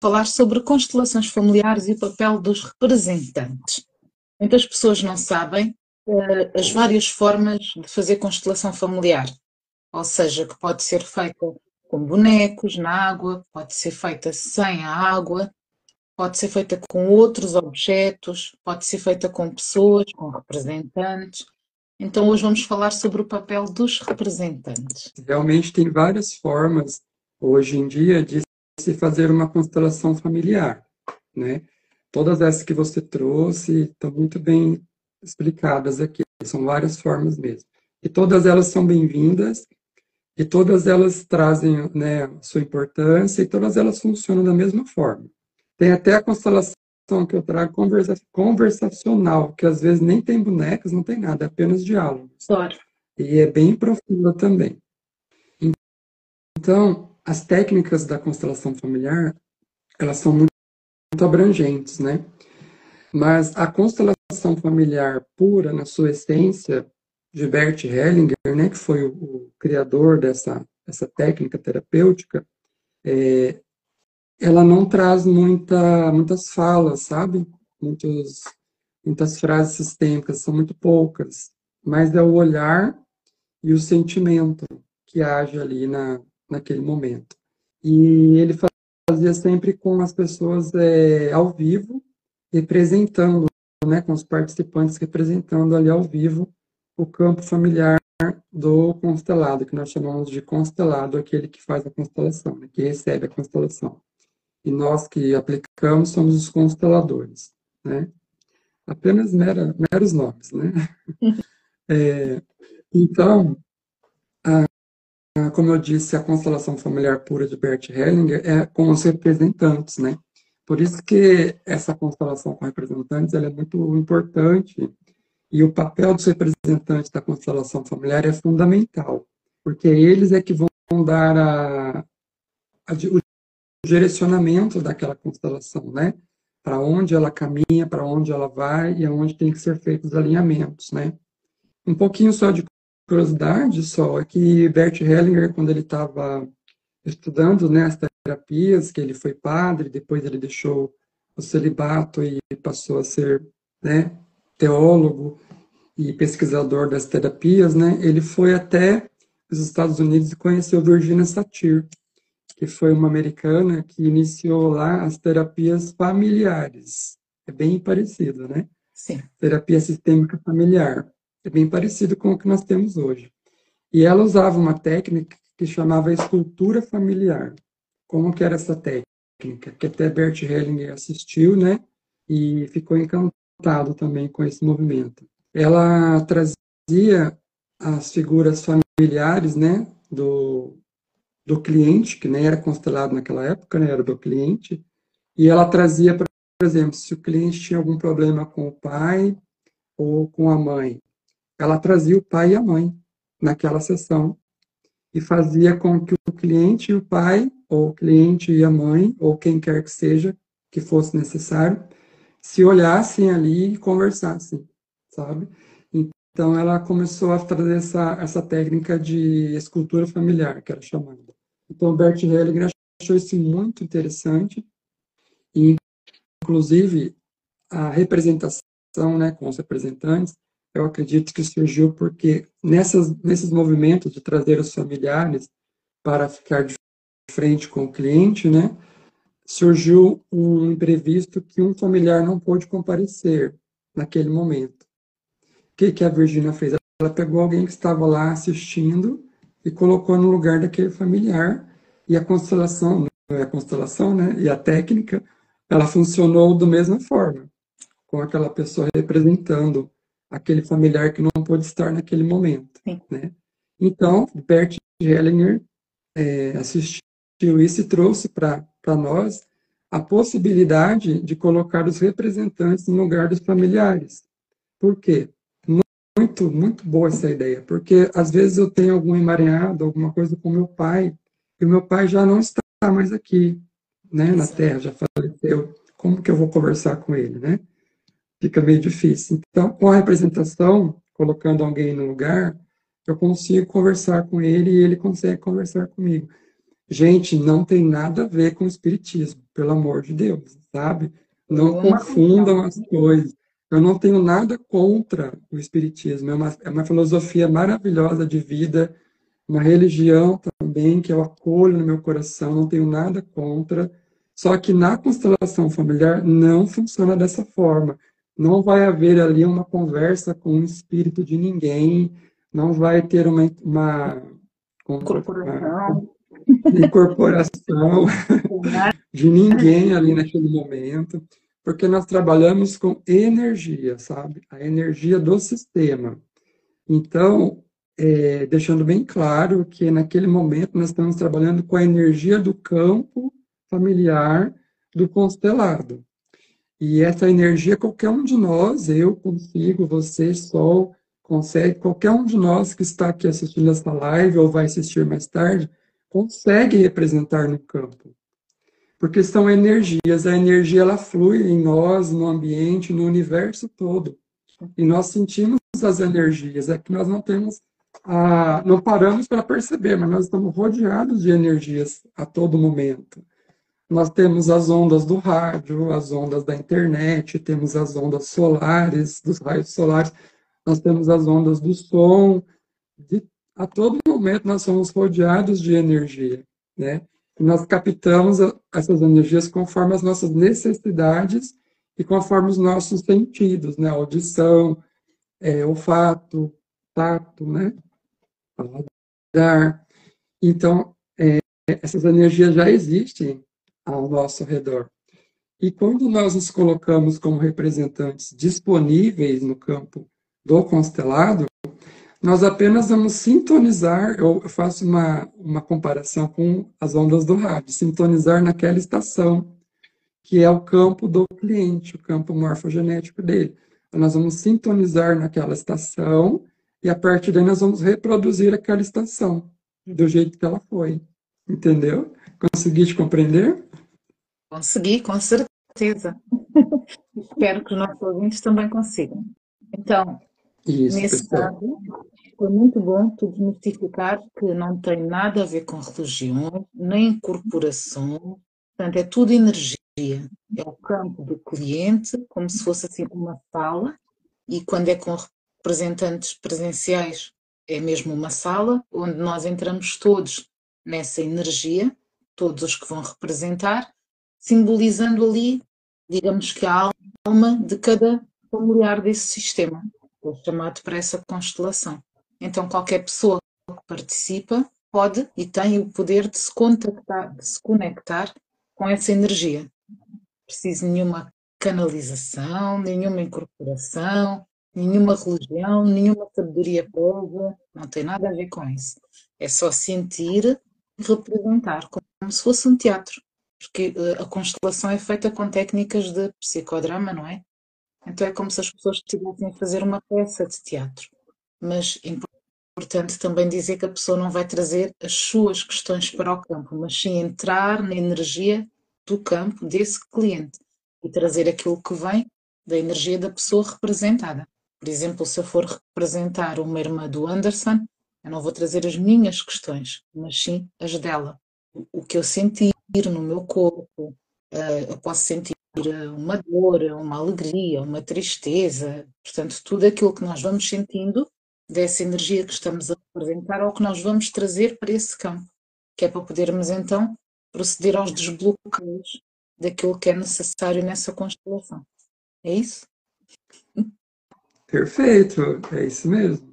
Falar sobre constelações familiares e o papel dos representantes. Muitas pessoas não sabem as várias formas de fazer constelação familiar, ou seja, que pode ser feita com bonecos na água, pode ser feita sem a água, pode ser feita com outros objetos, pode ser feita com pessoas, com representantes. Então, hoje vamos falar sobre o papel dos representantes. Realmente tem várias formas, hoje em dia, de se fazer uma constelação familiar, né? Todas essas que você trouxe estão muito bem explicadas aqui, são várias formas mesmo. E todas elas são bem-vindas, e todas elas trazem, né, sua importância, e todas elas funcionam da mesma forma. Tem até a constelação que eu trago conversacional, que às vezes nem tem bonecas, não tem nada, é apenas diálogos. Claro. E é bem profunda também. Então, as técnicas da constelação familiar, elas são muito abrangentes, né? Mas a constelação familiar pura, na sua essência, de Bert Hellinger, né, que foi o criador dessa técnica terapêutica, ela não traz muitas falas, sabe? Muitas frases sistêmicas, são muito poucas. Mas é o olhar e o sentimento que age ali naquele momento. E ele fazia sempre com as pessoas ao vivo, representando, né, com os participantes representando ali ao vivo o campo familiar do constelado, que nós chamamos de constelado, aquele que faz a constelação, né, que recebe a constelação. E nós que aplicamos somos os consteladores, né? Apenas meros nomes, né? Então, como eu disse, a constelação familiar pura de Bert Hellinger é com os representantes, né? Por isso que essa constelação com representantes ela é muito importante e o papel dos representantes da constelação familiar é fundamental, porque eles é que vão dar o direcionamento daquela constelação, né? Para onde ela caminha, para onde ela vai e aonde tem que ser feitos os alinhamentos, né? Um pouquinho só de curiosidade só é que Bert Hellinger, quando ele estava estudando, né, as terapias, que ele foi padre, depois ele deixou o celibato e passou a ser, né, teólogo e pesquisador das terapias, né, ele foi até os Estados Unidos e conheceu Virginia Satir, que foi uma americana que iniciou lá as terapias familiares. É bem parecido, né? Sim. Terapia sistêmica familiar. É bem parecido com o que nós temos hoje. E ela usava uma técnica que chamava escultura familiar. Como que era essa técnica? Que até Bert Hellinger assistiu, né? E ficou encantado também com esse movimento. Ela trazia as figuras familiares, né? Do cliente, que nem era constelado naquela época, né? Era do cliente. E ela trazia, por exemplo, se o cliente tinha algum problema com o pai ou com a mãe, ela trazia o pai e a mãe naquela sessão e fazia com que o cliente e o pai, ou o cliente e a mãe, ou quem quer que seja, que fosse necessário, se olhassem ali e conversassem, sabe? Então ela começou a trazer essa técnica de escultura familiar, que era chamada. Então Bert Hellinger achou isso muito interessante e, inclusive, a representação, né, com os representantes, eu acredito que surgiu porque nesses movimentos de trazer os familiares para ficar de frente com o cliente, né, surgiu um imprevisto que um familiar não pôde comparecer naquele momento. O que a Virginia fez? Ela pegou alguém que estava lá assistindo e colocou no lugar daquele familiar e a constelação, né, e a técnica, ela funcionou da mesma forma, com aquela pessoa representando aquele familiar que não pôde estar naquele momento, né? Então, Bert Hellinger assistiu isso e trouxe para nós a possibilidade de colocar os representantes no lugar dos familiares. Por quê? Muito boa essa ideia, porque às vezes eu tenho algum emaranhado, alguma coisa com meu pai, e o meu pai já não está mais aqui, né, na Terra, já faleceu. Como que eu vou conversar com ele, né? Fica meio difícil. Então, com a representação, colocando alguém no lugar, eu consigo conversar com ele e ele consegue conversar comigo. Gente, não tem nada a ver com o espiritismo, pelo amor de Deus, sabe? Não Uma confundam questão. as coisas. Eu não tenho nada contra o espiritismo, é uma filosofia maravilhosa de vida, uma religião também que eu acolho no meu coração, não tenho nada contra. Só que na constelação familiar não funciona dessa forma. Não vai haver ali uma conversa com o espírito de ninguém, não vai ter uma, uma Corporação, incorporação nada de ninguém ali disso. naquele momento, porque nós trabalhamos com energia, sabe? A energia do sistema. Então, deixando bem claro que naquele momento nós estamos trabalhando com a energia do campo familiar do constelado. E essa energia, qualquer um de nós, eu consigo, você, Sol, consegue, qualquer um de nós que está aqui assistindo essa live ou vai assistir mais tarde, consegue representar no campo. Porque são energias, a energia ela flui em nós, no ambiente, no universo todo. E nós sentimos as energias, é que nós não temos, não paramos para perceber, mas nós estamos rodeados de energias a todo momento. Nós temos as ondas do rádio, as ondas da internet, temos as ondas solares, dos raios solares, nós temos as ondas do som. De, a todo momento nós somos rodeados de energia, né? E nós captamos essas energias conforme as nossas necessidades e conforme os nossos sentidos, né? Audição, olfato, tato, né? Paladar. Então, essas energias já existem ao nosso redor. E quando nós nos colocamos como representantes disponíveis no campo do constelado, nós apenas vamos sintonizar, eu faço uma comparação com as ondas do rádio, sintonizar naquela estação, que é o campo do cliente, o campo morfogenético dele. Então, nós vamos sintonizar naquela estação e a partir daí nós vamos reproduzir aquela estação do jeito que ela foi. Entendeu? Consegui te compreender? Consegui, com certeza. Espero que os nossos ouvintes também consigam. Então, Isso, nesse pessoal. caso, foi muito bom tu desmistificar que não tem nada a ver com religião, nem corporação, portanto, é tudo energia. É o campo do cliente, como se fosse assim uma sala, e quando é com representantes presenciais, é mesmo uma sala, onde nós entramos todos nessa energia, todos os que vão representar, simbolizando ali, digamos que a alma de cada familiar desse sistema, é chamado para essa constelação. Então, qualquer pessoa que participa pode e tem o poder de se contactar, de se conectar com essa energia. Não preciso de nenhuma canalização, nenhuma incorporação, nenhuma religião, nenhuma sabedoria prévia, não tem nada a ver com isso. É só sentir e representar, como se fosse um teatro. Porque a constelação é feita com técnicas de psicodrama, não é? Então é como se as pessoas estivessem a fazer uma peça de teatro. Mas é importante também dizer que a pessoa não vai trazer as suas questões para o campo, mas sim entrar na energia do campo desse cliente e trazer aquilo que vem da energia da pessoa representada. Por exemplo, se eu for representar uma irmã do Anderson, eu não vou trazer as minhas questões, mas sim as dela. O que eu sentir no meu corpo, eu posso sentir uma dor, uma alegria, uma tristeza, portanto, tudo aquilo que nós vamos sentindo dessa energia que estamos a representar ou que nós vamos trazer para esse campo, que é para podermos então proceder aos desbloqueios daquilo que é necessário nessa constelação. É isso? Perfeito, é isso mesmo.